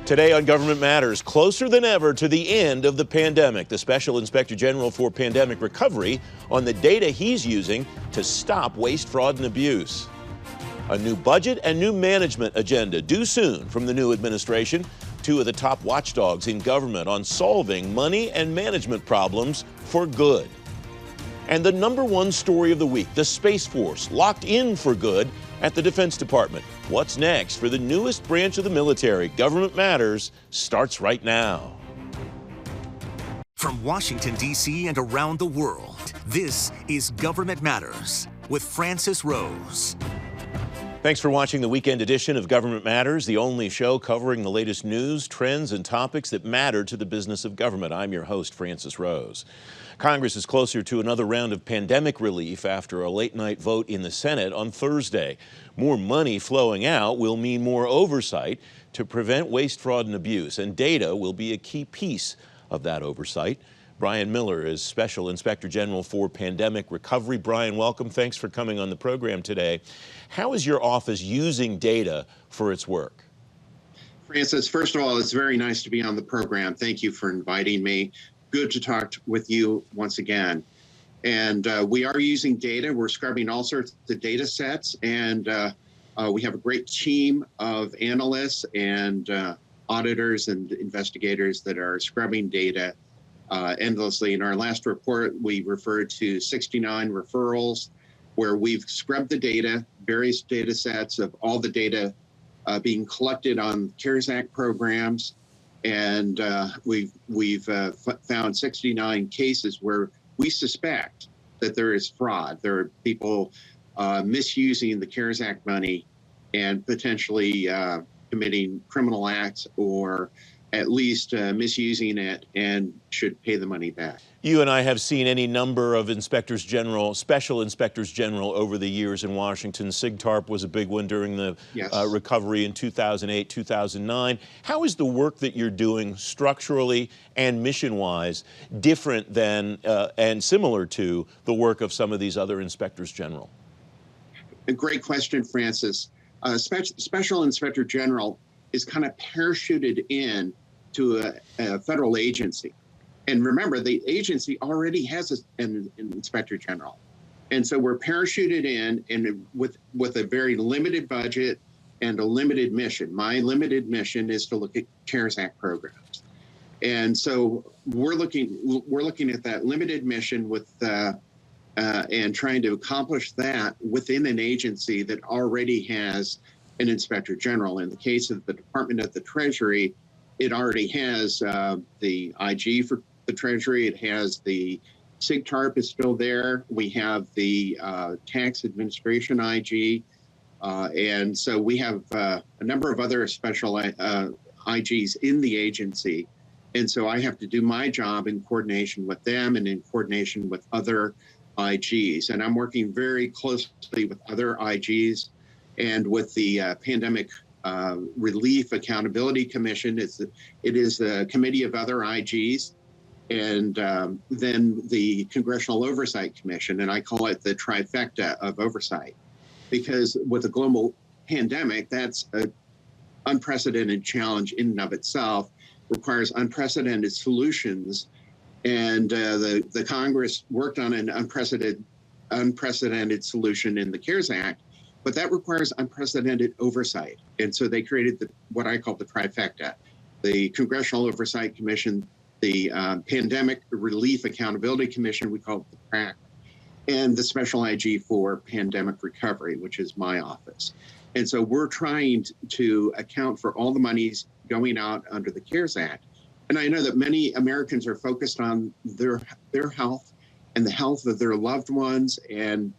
Today on Government Matters, closer than ever to the end of the pandemic, the Special Inspector General for Pandemic Recovery on the data he's using to stop waste, fraud, and abuse. A new budget and new management agenda due soon from the new administration. Two of the top watchdogs in government on solving money and management problems for good. And the #1 story of the week, the Space Force locked in for good at the Defense Department. What's next for the newest branch of the military? Government Matters starts right now. From Washington, D.C. and around the world, this is Government Matters with Francis Rose. Thanks for watching the weekend edition of Government Matters, the only show covering the latest news, trends, and topics that matter to the business of government. I'm your host, Francis Rose. Congress is closer to another round of pandemic relief after a late-night vote in the Senate on Thursday. More money flowing out will mean more oversight to prevent waste, fraud, and abuse, and data will be a key piece of that oversight. Brian Miller is Special Inspector General for Pandemic Recovery. Brian, welcome. Thanks for coming on the program today. How is your office using data for its work? Francis, first of all, it's very nice to be on the program. Thank you for inviting me. Good to talk with you once again. And we are using data. We're scrubbing all sorts of data sets, and we have a great team of analysts and auditors and investigators that are scrubbing data endlessly. In our last report, we referred to 69 referrals where we've scrubbed the data, various data sets of all the data being collected on CARES Act programs. And we've found 69 cases where we suspect that there is fraud. There are people misusing the CARES Act money and potentially committing criminal acts, or at least misusing it, and should pay the money back. You and I have seen any number of inspectors general, special inspectors general over the years in Washington. SIGPR was a big one during the recovery in 2008, 2009. How is the work that you're doing structurally and mission-wise different than and similar to the work of some of these other inspectors general? A great question, Francis. Special Inspector General is kind of parachuted in to a federal agency. And remember, the agency already has an inspector general. And so we're parachuted in and with a very limited budget and a limited mission. My limited mission is to look at CARES Act programs. And so we're looking at that limited mission with and trying to accomplish that within an agency that already has an inspector general. In the case of the Department of the Treasury, it already has the IG for the Treasury. It has the SIGPR is still there. We have the Tax Administration IG. And so we have a number of other special IGs in the agency. And so I have to do my job in coordination with them and in coordination with other IGs. And I'm working very closely with other IGs and with the Pandemic Relief Accountability Commission. It is a committee of other IGs, and then the Congressional Oversight Commission, and I call it the trifecta of oversight, because with a global pandemic, that's an unprecedented challenge in and of itself, requires unprecedented solutions, and the Congress worked on an unprecedented solution in the CARES Act, but that requires unprecedented oversight. And so they created what I call the trifecta: the Congressional Oversight Commission, the Pandemic Relief Accountability Commission, we call it the PRAC, and the Special IG for Pandemic Recovery, which is my office. And so we're trying to account for all the monies going out under the CARES Act. And I know that many Americans are focused on their health and the health of their loved ones. And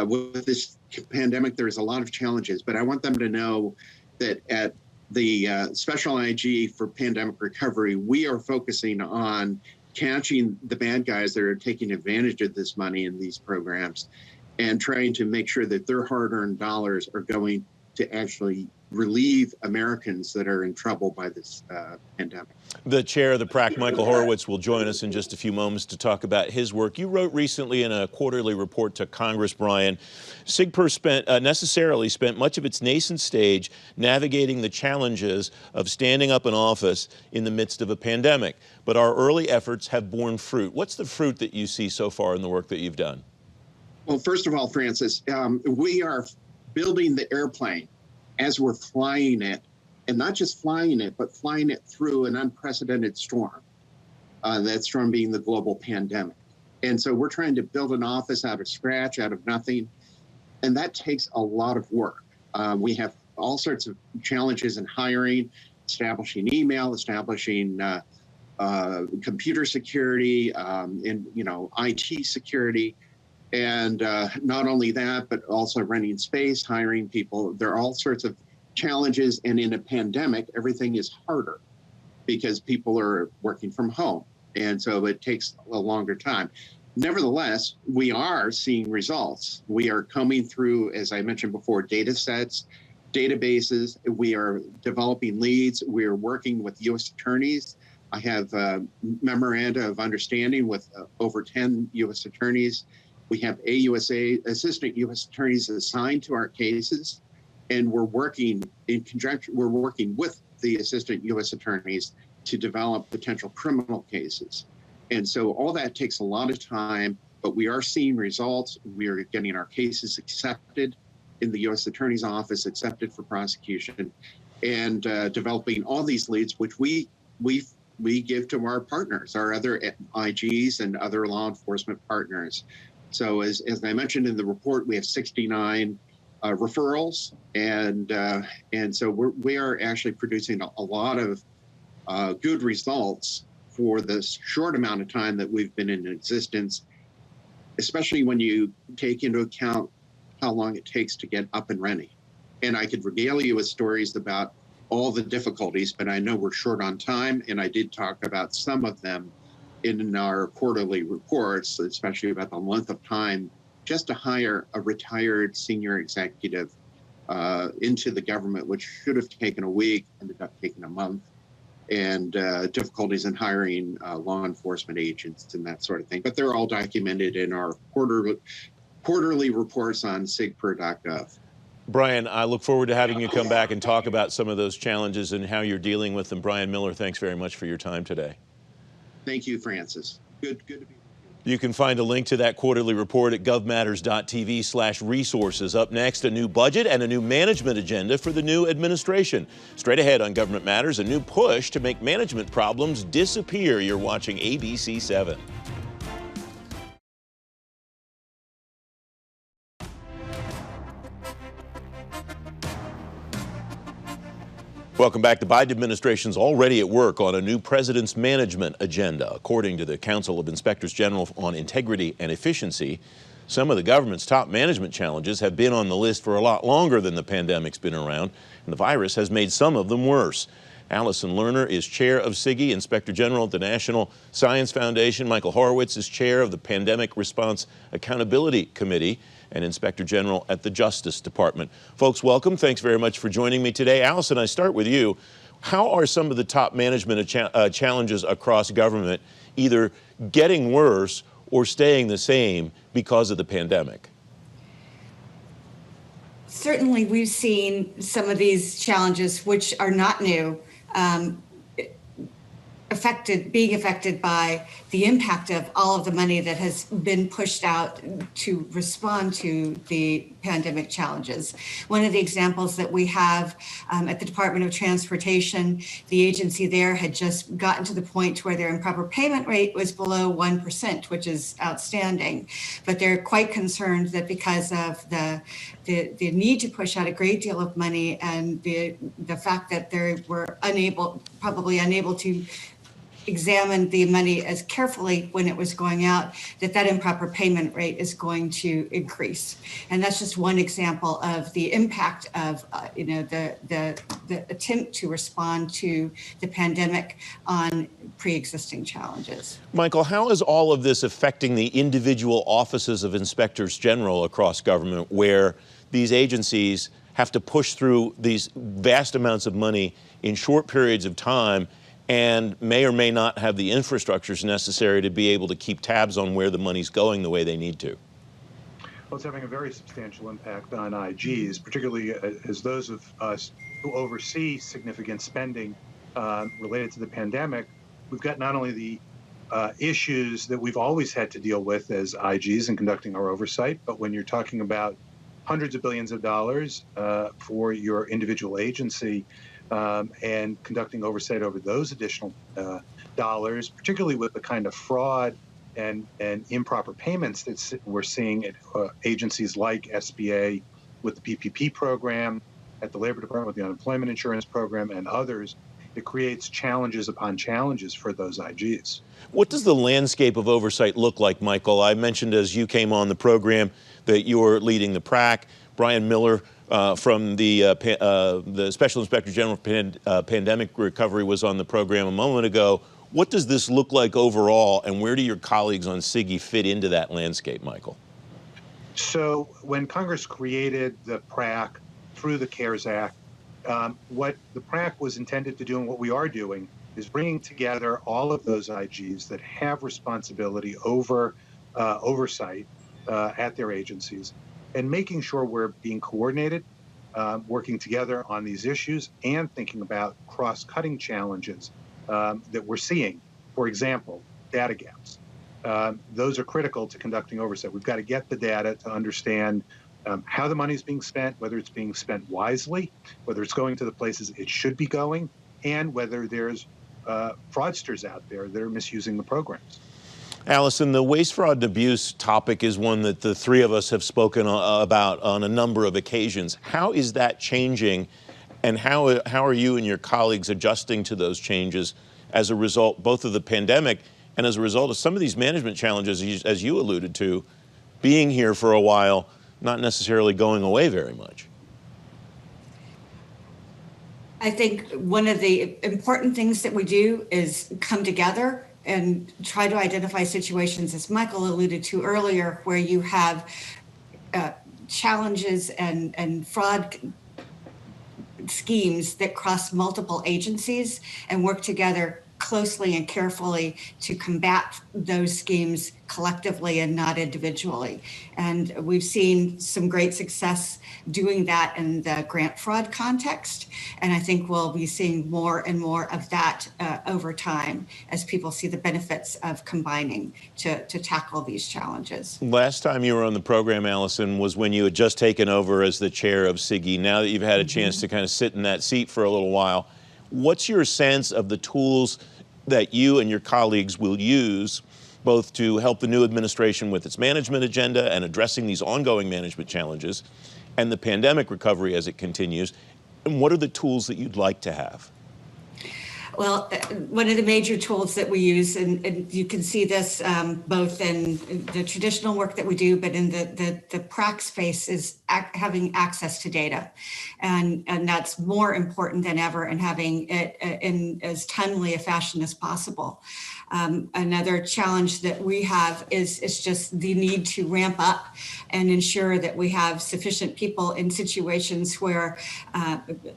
with this pandemic, there's a lot of challenges, but I want them to know that at the Special IG for Pandemic Recovery, we are focusing on catching the bad guys that are taking advantage of this money in these programs and trying to make sure that their hard-earned dollars are going to actually relieve Americans that are in trouble by this pandemic. The chair of the PRAC, Michael Horowitz, will join us in just a few moments to talk about his work. You wrote recently in a quarterly report to Congress, Brian, SIGPR necessarily spent much of its nascent stage navigating the challenges of standing up an office in the midst of a pandemic. But our early efforts have borne fruit. What's the fruit that you see so far in the work that you've done? Well, first of all, Francis, we are building the airplane as we're flying it, and not just flying it, but flying it through an unprecedented storm, that storm being the global pandemic. And so we're trying to build an office out of scratch, out of nothing, and that takes a lot of work. We have all sorts of challenges in hiring, establishing email, establishing computer security, and IT security. And not only that, but also renting space, hiring people. There are all sorts of challenges. And in a pandemic, everything is harder because people are working from home. And so it takes a longer time. Nevertheless, we are seeing results. We are combing through, as I mentioned before, data sets, databases. We are developing leads. We are working with U.S. attorneys. I have memoranda of understanding with over 10 U.S. attorneys. We have assistant U.S. attorneys assigned to our cases, and we're working in conjunction. We're working with the assistant U.S. attorneys to develop potential criminal cases. And so all that takes a lot of time, but we are seeing results. We are getting our cases accepted in the U.S. Attorney's Office, accepted for prosecution, and developing all these leads, which we give to our partners, our other IGs and other law enforcement partners. So as I mentioned in the report, we have 69 referrals, and so we are actually producing a lot of good results for the short amount of time that we've been in existence, especially when you take into account how long it takes to get up and running. And I could regale you with stories about all the difficulties, but I know we're short on time, and I did talk about some of them in our quarterly reports, especially about the length of time just to hire a retired senior executive into the government, which should have taken a week, ended up taking a month, and difficulties in hiring law enforcement agents and that sort of thing. But they're all documented in our quarterly reports on SIGPR.gov. Brian, I look forward to having you come back and talk about some of those challenges and how you're dealing with them. Brian Miller, thanks very much for your time today. Thank you, Francis. Good to be with you. You can find a link to that quarterly report at govmatters.tv/resources. Up next, a new budget and a new management agenda for the new administration. Straight ahead on Government Matters, a new push to make management problems disappear. You're watching ABC 7. Welcome back. The Biden administration is already at work on a new president's management agenda. According to the Council of Inspectors General on Integrity and Efficiency, some of the government's top management challenges have been on the list for a lot longer than the pandemic's been around, and the virus has made some of them worse. Allison Lerner is chair of SIGI, Inspector General at the National Science Foundation. Michael Horowitz is chair of the Pandemic Response Accountability Committee and Inspector General at the Justice Department. Folks, welcome. Thanks very much for joining me today. Allison, I start with you. How are some of the top management challenges across government either getting worse or staying the same because of the pandemic? Certainly, we've seen some of these challenges, which are not new, being affected by the impact of all of the money that has been pushed out to respond to the pandemic challenges. One of the examples that we have at the Department of Transportation, the agency there had just gotten to the point where their improper payment rate was below 1%, which is outstanding. But they're quite concerned that because of the need to push out a great deal of money and the fact that they were probably unable to examine the money as carefully when it was going out, that improper payment rate is going to increase. And that's just one example of the impact of the attempt to respond to the pandemic on pre-existing challenges. Michael, how is all of this affecting the individual offices of inspectors general across government, where these agencies have to push through these vast amounts of money in short periods of time and may or may not have the infrastructures necessary to be able to keep tabs on where the money's going the way they need to? Well, it's having a very substantial impact on IGs, particularly as those of us who oversee significant spending related to the pandemic. We've got not only the issues that we've always had to deal with as IGs in conducting our oversight, but when you're talking about hundreds of billions of dollars for your individual agency and conducting oversight over those additional dollars, particularly with the kind of fraud and improper payments that we're seeing at agencies like SBA with the PPP program, at the Labor Department with the unemployment insurance program, and others, it creates challenges upon challenges for those IGs. What does the landscape of oversight look like, Michael? I mentioned as you came on the program that you're leading the PRAC. Brian Miller from the Special Inspector General of Pandemic Recovery was on the program a moment ago. What does this look like overall, and where do your colleagues on SIGI fit into that landscape, Michael? So when Congress created the PRAC through the CARES Act, what the PRAC was intended to do and what we are doing is bringing together all of those IGs that have responsibility over oversight at their agencies and making sure we're being coordinated, working together on these issues and thinking about cross-cutting challenges that we're seeing. For example, data gaps. Those are critical to conducting oversight. We've got to get the data to understand how the money is being spent, whether it's being spent wisely, whether it's going to the places it should be going, and whether there's fraudsters out there that are misusing the programs. Allison, the waste, fraud, and abuse topic is one that the three of us have spoken about on a number of occasions. How is that changing, and how are you and your colleagues adjusting to those changes as a result both of the pandemic and as a result of some of these management challenges, as you alluded to, being here for a while, not necessarily going away very much? I think one of the important things that we do is come together and try to identify situations, as Michael alluded to earlier, where you have challenges and fraud schemes that cross multiple agencies and work together closely and carefully to combat those schemes collectively and not individually. And we've seen some great success doing that in the grant fraud context. And I think we'll be seeing more and more of that over time as people see the benefits of combining to tackle these challenges. Last time you were on the program, Allison, was when you had just taken over as the chair of SIGI. Now that you've had a chance to kind of sit in that seat for a little while, what's your sense of the tools that you and your colleagues will use both to help the new administration with its management agenda and addressing these ongoing management challenges and the pandemic recovery as it continues? And what are the tools that you'd like to have? Well, one of the major tools that we use, and you can see this both in the traditional work that we do, but in the PRAC space, is having access to data. And that's more important than ever, and having it in as timely a fashion as possible. Another challenge that we have is just the need to ramp up and ensure that we have sufficient people in situations where,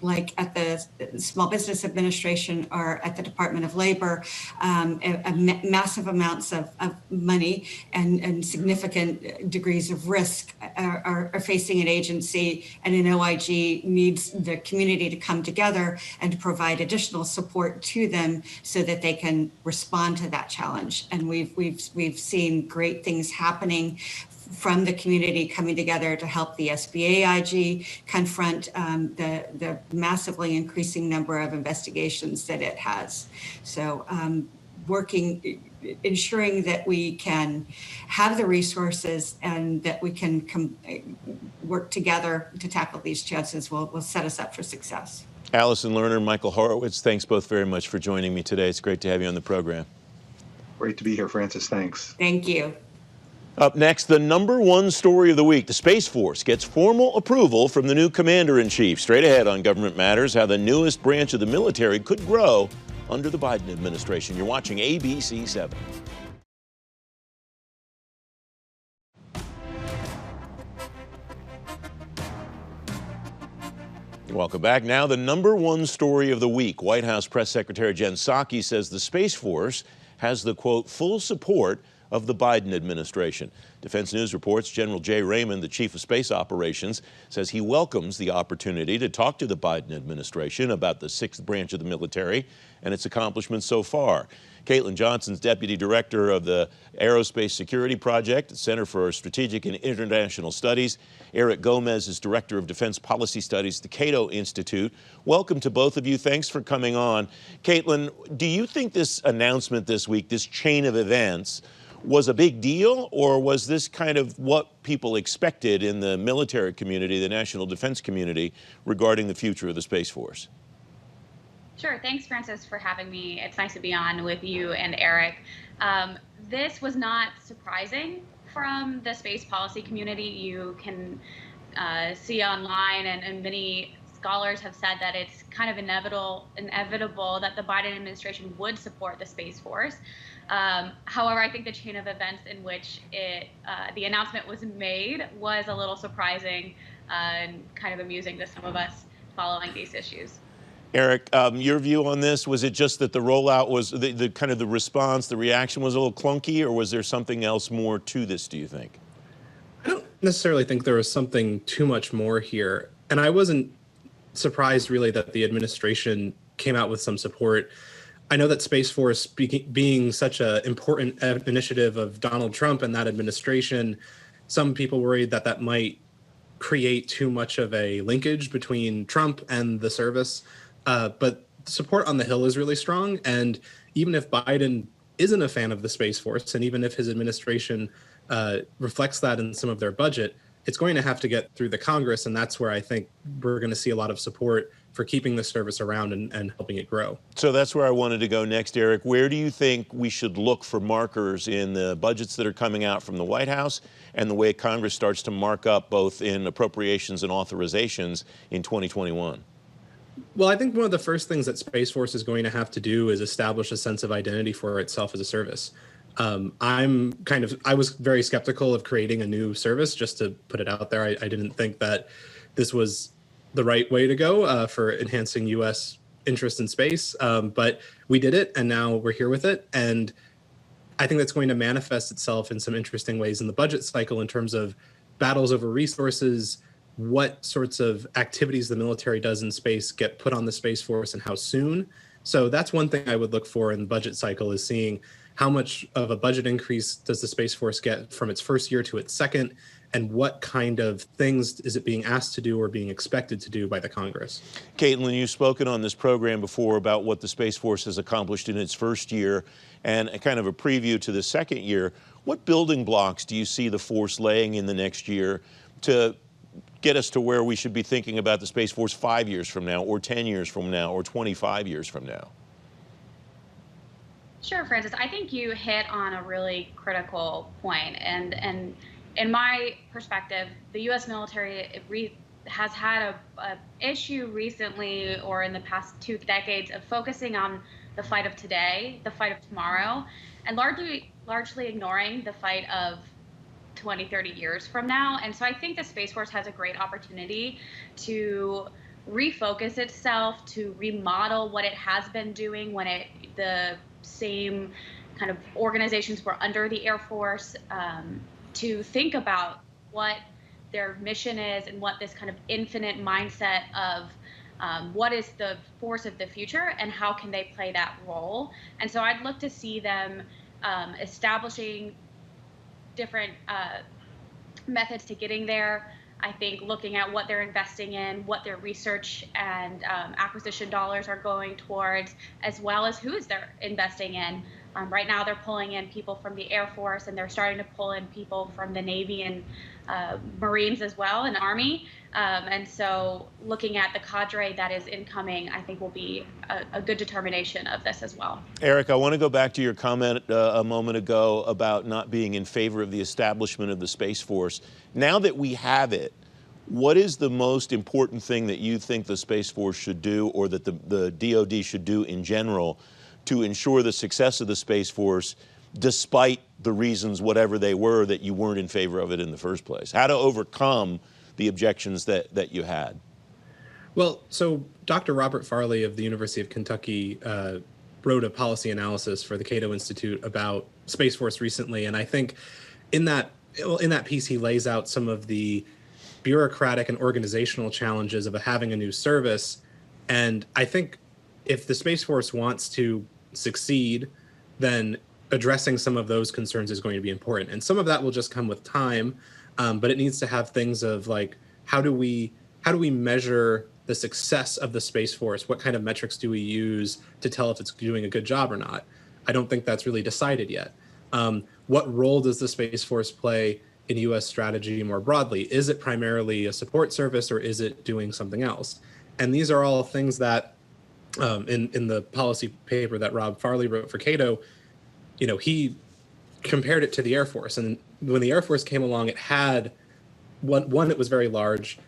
like at the Small Business Administration or at the Department of Labor, massive amounts of money and significant degrees of risk are facing an agency, and an OIG needs the community to come together and to provide additional support to them so that they can respond to that challenge. And we've seen great things happening from the community coming together to help the SBA IG confront the massively increasing number of investigations that it has. So ensuring that we can have the resources and that we can work together to tackle these challenges will set us up for success. Allison Lerner, Michael Horowitz, thanks both very much for joining me today. It's great to have you on the program. Great to be here, Francis. Thanks. Thank you. Up next, the #1 story of the week. The Space Force gets formal approval from the new Commander-in-Chief. Straight ahead on Government Matters, how the newest branch of the military could grow under the Biden administration. You're watching ABC 7. Welcome back. Now, the #1 story of the week. White House Press Secretary Jen Psaki says the Space Force has the, quote, full support of the Biden administration. Defense News reports General Jay Raymond, the chief of space operations, says he welcomes the opportunity to talk to the Biden administration about the 6th branch of the military and its accomplishments so far. Caitlin Johnson's deputy director of the Aerospace Security Project, Center for Strategic and International Studies. Eric Gomez is director of Defense Policy Studies at the Cato Institute. Welcome to both of you. Thanks for coming on. Caitlin, do you think this announcement this week, this chain of events, was a big deal, or was this kind of what people expected in the military community, the national defense community, regarding the future of the Space Force? Sure. Thanks, Francis, for having me. It's nice to be on with you and Eric. This was not surprising from the space policy community. You can see online, and many scholars have said that it's kind of inevitable that the Biden administration would support the Space Force. However, I think the chain of events in which the announcement was made was a little surprising and kind of amusing to some of us following these issues. Eric, your view on this, was it just that the rollout was, the kind of the response, the reaction was a little clunky, or was there something else more to this, do you think? I don't necessarily think there was something too much more here. And I wasn't surprised really that the administration came out with some support. I know that Space Force being such an important initiative of Donald Trump and that administration, some people worried that that might create too much of a linkage between Trump and the service. But support on the Hill is really strong. And even if Biden isn't a fan of the Space Force, and even if his administration reflects that in some of their budget, it's going to have to get through the Congress. And that's where I think we're going to see a lot of support for keeping the service around and helping it grow. So that's where I wanted to go next, Eric. Where do you think we should look for markers in the budgets that are coming out from the White House and the way Congress starts to mark up both in appropriations and authorizations in 2021? Well, I think one of the first things that Space Force is going to have to do is establish a sense of identity for itself as a service. I was very skeptical of creating a new service, just to put it out there. I didn't think that this was the right way to go for enhancing U.S. interest in space, but we did it, and now we're here with it. And I think that's going to manifest itself in some interesting ways in the budget cycle in terms of battles over resources, what sorts of activities the military does in space get put on the Space Force and how soon. So that's one thing I would look for in the budget cycle, is seeing how much of a budget increase does the Space Force get from its first year to its second, and what kind of things is it being asked to do or being expected to do by the Congress. Caitlin, you've spoken on this program before about what the Space Force has accomplished in its first year and a kind of a preview to the second year. What building blocks do you see the force laying in the next year to get us to where we should be thinking about the Space Force 5 years from now, or 10 years from now, or 25 years from now? Sure, Francis. I think you hit on a really critical point. And in my perspective, the U.S. military has had a issue recently, or in the past 2 decades, of focusing on the fight of today, the fight of tomorrow, and largely ignoring the fight of 20, 30 years from now. And so I think the Space Force has a great opportunity to refocus itself, to remodel what it has been doing when the same kind of organizations were under the Air Force, to think about what their mission is and what this kind of infinite mindset of what is the force of the future and how can they play that role. And so I'd look to see them establishing different methods to getting there. I think looking at what they're investing in, what their research and acquisition dollars are going towards, as well as who is they're investing in. Right now they're pulling in people from the Air Force, and they're starting to pull in people from the Navy and Marines as well, and Army. And so looking at the cadre that is incoming, I think will be a good determination of this as well. Eric, I want to go back to your comment a moment ago about not being in favor of the establishment of the Space Force. Now that we have it, what is the most important thing that you think the Space Force should do, or that the DoD should do in general, to ensure the success of the Space Force, despite the reasons, whatever they were, that you weren't in favor of it in the first place? How to overcome the objections that you had? Well, so Dr. Robert Farley of the University of Kentucky wrote a policy analysis for the Cato Institute about Space Force recently, and I think in that piece he lays out some of the bureaucratic and organizational challenges of having a new service. And I think if the Space Force wants to succeed, then addressing some of those concerns is going to be important. And some of that will just come with time, but it needs to have things of like, how do we measure the success of the Space Force? What kind of metrics do we use to tell if it's doing a good job or not? I don't think that's really decided yet. What role does the Space Force play in U.S. strategy more broadly? Is it primarily a support service, or is it doing something else? And these are all things that in the policy paper that Rob Farley wrote for Cato, he compared it to the Air Force. And when the Air Force came along, it had, one, it was very large.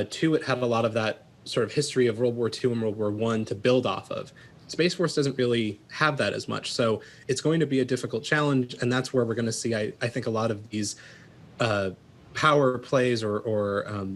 Two, it had a lot of that sort of history of World War II and World War I to build off of. Space Force doesn't really have that as much. So it's going to be a difficult challenge. And that's where we're going to see, I think, a lot of these power plays or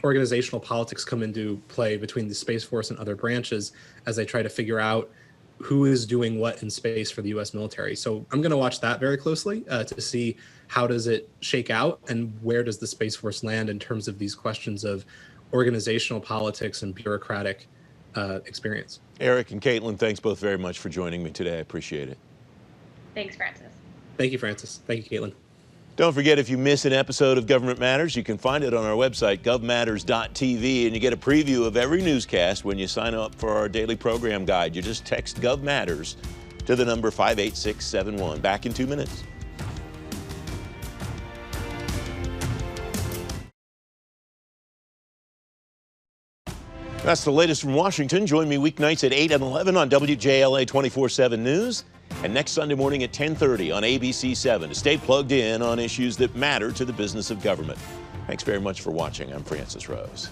organizational politics come into play between the Space Force and other branches as they try to figure out who is doing what in space for the U.S. military. So I'm going to watch that very closely to see how does it shake out and where does the Space Force land in terms of these questions of organizational politics and bureaucratic experience. Eric and Caitlin, thanks both very much for joining me today. I appreciate it. Thanks, Francis. Thank you, Francis. Thank you, Caitlin. Don't forget, if you miss an episode of Government Matters, you can find it on our website, govmatters.tv, and you get a preview of every newscast when you sign up for our daily program guide. You just text Gov Matters to the number 58671. Back in 2 minutes. That's the latest from Washington. Join me weeknights at 8 and 11 on WJLA 24/7 News, and next Sunday morning at 10:30 on ABC 7 to stay plugged in on issues that matter to the business of government. Thanks very much for watching. I'm Francis Rose.